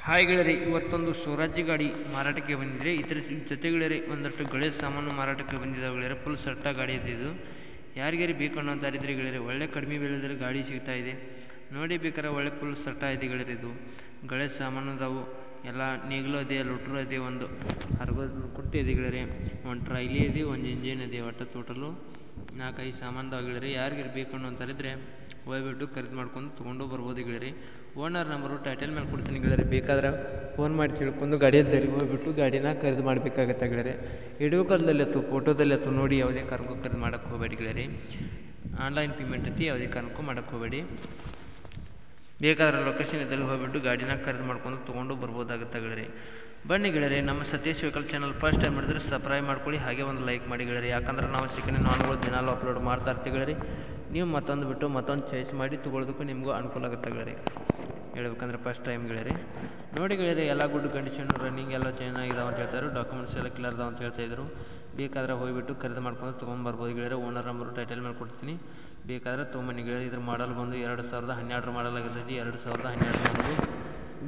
Hi ಗೆಳೆಯರೆ, ಇವತ್ತೊಂದು ಸ್ವರಾಜ್ಯ ಗಾಡಿ ಮಾರಾಟಕ್ಕೆ ಬಂದಿದೆ. ಇದರ ಜೊತೆಗೆಳೆಯರೆ ಒಂದಷ್ಟು ಗಳೆ ಸಾಮಾನು ಮಾರಾಟಕ್ಕೆ ಬಂದಿದ್ದಾವೆ ಗೆಳೆಯರೆ. ಫುಲ್ ಸಟ್ಟ ಗಾಡಿ ಇದ್ದಿದ್ದು. ಯಾರಿಗಾರಿ ಬೇಕು ಅನ್ನೋದಾರಿದ್ರೆ ಗೆಳೆಯರೆ ಒಳ್ಳೆ ಕಡಿಮೆ ಬೆಲೆದಲ್ಲಿ ಗಾಡಿ ಸಿಗ್ತಾ ಇದೆ. ನೋಡಿ ಬೇಕಾದ್ರೆ ಒಳ್ಳೆ ಫುಲ್ ಸಟ್ಟ ಇದೆ ಗೆಳೆಯರೆ. ಇದು ಗಳೆ ಸಾಮಾನು ಅದಾವು, ಎಲ್ಲ ನೇಗಿಲು ಇದೆ, ಲೊಟ್ರು ಇದೆ, ಒಂದು ಹರಗೋದು ಕುಟ್ಟಿ ಇದೆ ಗೆಳೆಯರೆ, ಒಂದು ಟ್ರೈಲಿ ಇದೆ, ಒಂದು ಇಂಜಿನ್ ಇದೆ. ಒಟ್ಟು ಟೋಟಲು 4-5 ಸಾಮಾನ್ದಾವ ಗೆಳೆಯರೆ. ಯಾರಿಗಾರು ಬೇಕು ಅನ್ನೋಂತಾರಿದ್ರೆ ಹೋಗ್ಬಿಟ್ಟು ಖರೀದಿ ಮಾಡ್ಕೊಂಡು ತೊಗೊಂಡು ಬರ್ಬೋದು ಗೆಳೆಯರೆ. ಓನರ್ ನಂಬರು ಟೈಟಲ್ ಮೇಲೆ ಕೊಡ್ತೀನಿ ಗೆಳೆಯರೆ. ಬೇಕಾದ್ರೆ ಫೋನ್ ಮಾಡಿ ತಿಳ್ಕೊಂಡು ಗಾಡಿಯಲ್ಲಿ ಹೋಗ್ಬಿಟ್ಟು ಗಾಡಿನ ಖರೀದಿ ಮಾಡಬೇಕಾಗತ್ತೆ ಗೆಳೆಯರೆ. ವಿಡಿಯೋ ಕಾಲ್ದಲ್ಲಿ ಅಥವಾ ಫೋಟೋದಲ್ಲಿ ಅಥವಾ ನೋಡಿ ಯಾವುದೇ ಕಾರಣಕ್ಕೂ ಖರೀದಿ ಮಾಡೋಕ್ಕೆ ಹೋಗಬೇಡಿ ಗೆಳೆಯರೆ. ಆನ್ಲೈನ್ ಪೇಮೆಂಟ್ ಐತಿ, ಯಾವುದೇ ಕಾರಣಕ್ಕೂ ಮಾಡೋಕ್ಕೆ ಹೋಗಬೇಡಿ. ಬೇಕಾದ್ರೆ ಲೊಕೇಶನ್ ಇದ್ದಲ್ಲಿ ಹೋಗ್ಬಿಟ್ಟು ಗಾಡಿನ ಖರೀದಿ ಮಾಡ್ಕೊಂಡು ತೊಗೊಂಡು ಬರ್ಬೋದಾಗುತ್ತೆ ಗೆಳೆಯರೆ. ಬನ್ನಿ ಗೆಳೆಯರೆ, ನಮ್ಮ Satish vehicle channel first time ಮಾಡಿದ್ರೆ ಸಬ್ಸ್ಕ್ರೈಬ್ ಮಾಡ್ಕೊಳ್ಳಿ, ಹಾಗೆ ಒಂದು ಲೈಕ್ ಮಾಡಿ ಗೆಳೆಯರೆ. ಯಾಕಂದ್ರೆ ನಾವು ಚಿಕನ್ ನಾನ್ಗಳು ದಿನಾಲು ಅಪ್ಲೋಡ್ ಮಾಡ್ತಾ ಇರ್ತೀವಿ ಗೆಳೆಯರೆ. ನೀವು ಮತ್ತೊಂದು ಬಿಟ್ಟು ಮತ್ತೊಂದು ಚಾಯ್ಸ್ ಮಾಡಿ ತೊಗೊಳೋದಕ್ಕೂ ನಿಮಗೂ ಅನುಕೂಲ ಆಗುತ್ತೆ ಗೆಳೆಯರೆ. ಹೇಳ್ಬೇಕಂದ್ರೆ ಫಸ್ಟ್ ಟೈಮ್ ಗೆಳೆಯರೆ. ನೋಡಿ ಗೆಳೆಯರೆ, ಎಲ್ಲ ಗುಡ್ ಕಂಡೀಷನ್, ರನ್ನಿಂಗ್ ಎಲ್ಲ ಚೆನ್ನಾಗಿದಾವೆ ಅಂತ ಹೇಳ್ತಾರೆ. ಡಾಕ್ಯುಮೆಂಟ್ಸ್ ಎಲ್ಲ ಕ್ಲಿಯರ್ ಅದಾವೆ ಅಂತ ಹೇಳ್ತಾಯಿದ್ರು. ಬೇಕಾದ್ರೆ ಹೋಗಿಬಿಟ್ಟು ಖರೀದಿ ಮಾಡ್ಕೊಂಡು ತೊಗೊಂಬರ್ಬೋದು ಗೆಳೆಯರೆ. ಓನರ್ ನಂಬರು ಟೈಟಲ್ ಮೇಲೆ ಕೊಡ್ತೀನಿ, ಬೇಕಾದ್ರೆ ತೊಗೊಂಬನ್ನಿ ಗೆಳೆಯರೆ. ಇದ್ರ ಮಾಡಲ್ ಬಂದು 2012 ಮಾಡಲ್ ಆಗಿರ್ತೈತಿ. 2012 ಮಾಡಲು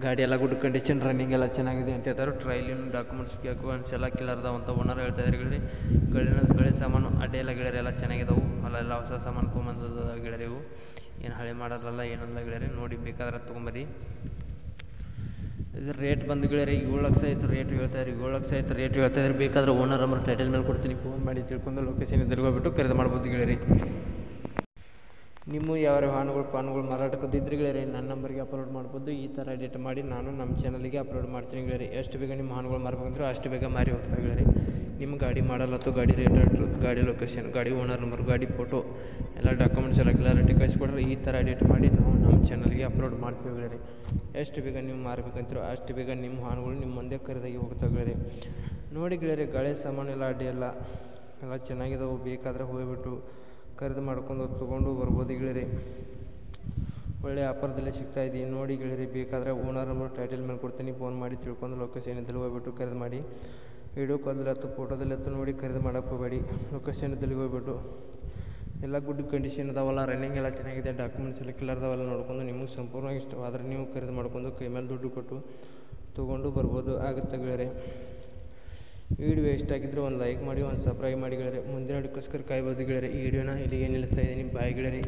ಗಾಡಿ ಎಲ್ಲ ಗುಡ್ ಕಂಡೀಷನ್, ರನ್ನಿಂಗ್ ಎಲ್ಲ ಚೆನ್ನಾಗಿದೆ ಅಂತ ಹೇಳ್ತಾರೆ. ಟ್ರೈಲಿನ ಡಾಕ್ಯುಮೆಂಟ್ಸ್ ಎಲ್ಲ ಕ್ಲಿಯರ್ ಅದಾವೆ ಅಂತ ಓನರ್ ಹೇಳ್ತಾಯಿದ್ದಾರೆ ಗೆಳೆಯರೆ. ಗಳೆ ಸಾಮಾನು ಅಡ್ಡೆ ಎಲ್ಲ ಗೆಳೆಯರೆ ಎಲ್ಲ ಚೆನ್ನಾಗಿದಾವೆ. ಅಲ್ಲೆಲ್ಲ ಹೊಸ ಸಾಮಾನು ತೊಗೊಂಬಂದದ ಗೆಳೆಯರೆ. ಇವು ಏನು ಹಳೆ ಮಾಡೋದಲ್ಲ ಏನಲ್ಲ ಗೆಳೆಯರೆ. ನೋಡಿ ಬೇಕಾದ್ರೆ ತೊಗೊಂಬರಿ. ಇದ್ರ ರೇಟ್ ಬಂದು ಗೆಳೆಯರೆ 7 ಲಕ್ಷ ಆಯಿತು ರೇಟ್ ಹೇಳ್ತಾಯಿದ್ರು. 7 ಲಕ್ಷ ಆಯಿತು ರೇಟ್ ಹೇಳ್ತಾಯಿದ್ರು. ಬೇಕಾದ್ರೆ ಓನರ್ ನಂಬರ್ ಟೈಟಲ್ ಮೇಲೆ ಕೊಡ್ತೀನಿ, ಫೋನ್ ಮಾಡಿ ತಿಳ್ಕೊಂಡು ಲೊಕೇಶನ್ ಇದ್ರಿಗೆ ಹೋಗ್ಬಿಟ್ಟು ಖರೀದಿ ಮಾಡ್ಬೋದು ಗೆಳೆಯರೆ. ನಿಮ್ಮ ಯಾವ ಪಾನುಗಳು ಮಾರಾಟಕ್ಕಿದ್ರೆ ಗೆಳೆಯರೆ ನನ್ನ ನಂಬರ್ಗೆ ಅಪ್ಲೋಡ್ ಮಾಡ್ಬೋದು. ಈ ಥರ ಎಡಿಟ್ ಮಾಡಿ ನಾನು ನಮ್ಮ ಚಾನಲ್ಗೆ ಅಪ್ಲೋಡ್ ಮಾಡ್ತೀನಿ ಗೆಳೆಯರೆ. ಎಷ್ಟು ಬೇಗ ನಿಮ್ಮ ಹಾನುಗಳು ಮಾರಬೇಕಂದ್ರೆ ಅಷ್ಟು ಬೇಗ ಮಾರಿ ಹೋಗ್ತಾರೆ ಗೆಳೆಯರೆ. ನಿಮ್ಮ ಗಾಡಿ ಮಾಡಲ್ಲ ಅಥವಾ ಗಾಡಿ ರೇಟ್, ಗಾಡಿ ಲೊಕೇಶನ್, ಗಾಡಿ ಓನರ್ ನಂಬರ್, ಗಾಡಿ ಫೋಟೋ ಎಲ್ಲ ಡಾಕ್ಯುಮೆಂಟ್ಸ್ ಎಲ್ಲ ಕ್ಲಾರಿಟಿ ಕಳಿಸ್ಕೊಡ್ರೆ ಈ ಥರ ಎಡಿಟ್ ಮಾಡಿ ನಾವು ನಮ್ಮ ಚಾನಲ್ಗೆ ಅಪ್ಲೋಡ್ ಮಾಡ್ತೀವಿ ಗೆಳೆಯರೆ. ಎಷ್ಟು ಬೇಗ ನೀವು ಮಾರಬೇಕಂತೀರೋ ಅಷ್ಟು ಬೇಗ ನಿಮ್ಮ ಹಾನುಗಳು ನಿಮ್ಮ ಮುಂದೆ ಖರೀದಾಗಿ ಹೋಗ್ತಾವೆ ಗೆಳೆಯರೆ. ನೋಡಿ ಗೆಳೆಯರೆ, ಗಾಳಿ ಸಾಮಾನು ಎಲ್ಲ ಅಡ್ಡಿ ಎಲ್ಲ ಚೆನ್ನಾಗಿದಾವೆ. ಬೇಕಾದರೆ ಹೋಗ್ಬಿಟ್ಟು ಖರೀದಿ ಮಾಡ್ಕೊಂಡು ತೊಗೊಂಡು ಬರ್ಬೋದು ಗೆಳೆಯರೆ. ಒಳ್ಳೆ ಆಫರ್ದಲ್ಲೇ ಸಿಗ್ತಾಯಿದೆ ನೋಡಿ ಗೆಳೆಯರೆ. ಬೇಕಾದರೆ ಓನರ್ ನಂಬರ್ ಟೈಟಲ್ ಮೇಲೆ ಕೊಡ್ತೀನಿ, ಫೋನ್ ಮಾಡಿ ತಿಳ್ಕೊಂಡು ಲೊಕೇಶನ್ ಇದ್ದಲ್ಲಿ ಹೋಗ್ಬಿಟ್ಟು ಖರೀದಿ ಮಾಡಿ. ವಿಡಿಯೋ ಕಾಲ್ದಲ್ಲಿ ಅಥವಾ ಫೋಟೋದಲ್ಲಿ ಅಥವಾ ನೋಡಿ ಖರೀದಿ ಮಾಡೋಕ್ಕೆ ಹೋಗಬೇಡಿ. ಲೊಕೇಶನ್ ಇದ್ದಲ್ಲಿ ಹೋಗ್ಬಿಟ್ಟು ಎಲ್ಲ ಗುಡ್ ಕಂಡೀಷನ್ ಅದಾವಲ್ಲ, ರನ್ನಿಂಗ್ ಎಲ್ಲ ಚೆನ್ನಾಗಿದೆ, ಡಾಕ್ಯುಮೆಂಟ್ಸ್ ಎಲ್ಲ ಕ್ಲಿಯರ್ ಅದಾವೆಲ್ಲ ನೋಡ್ಕೊಂಡು ನಿಮಗೆ ಸಂಪೂರ್ಣವಾಗಿ ಇಷ್ಟವಾದರೆ ನೀವು ಖರೀದಿ ಮಾಡ್ಕೊಂಡು ಕೈ ಮೇಲೆ ದುಡ್ಡು ಕೊಟ್ಟು ತೊಗೊಂಡು ಬರ್ಬೋದು ಆಗುತ್ತೆ ಗೆಳೆಯರೆ. ವಿಡಿಯೋ ಇಷ್ಟ ಆಗಿದ್ದರೆ ಒಂದು ಲೈಕ್ ಮಾಡಿ, ಒಂದು ಸಬ್ಸ್ಕ್ರೈಬ್ ಮಾಡಿ ಗೆಳೆಯರೆ. ಮುಂದಿನ ವಿಡಿಯೋಕ್ಕೋಸ್ಕರ ಕಾಯ್ಬೋದು ಗೆಳೆಯರೆ. ಈ ವಿಡಿಯೋನ ಇಲ್ಲಿಗೆ ನಿಲ್ಲಿಸ್ತಾ ಇದ್ದೀನಿ. ಬಾಯ್ ಗೆಳೆಯರೆ.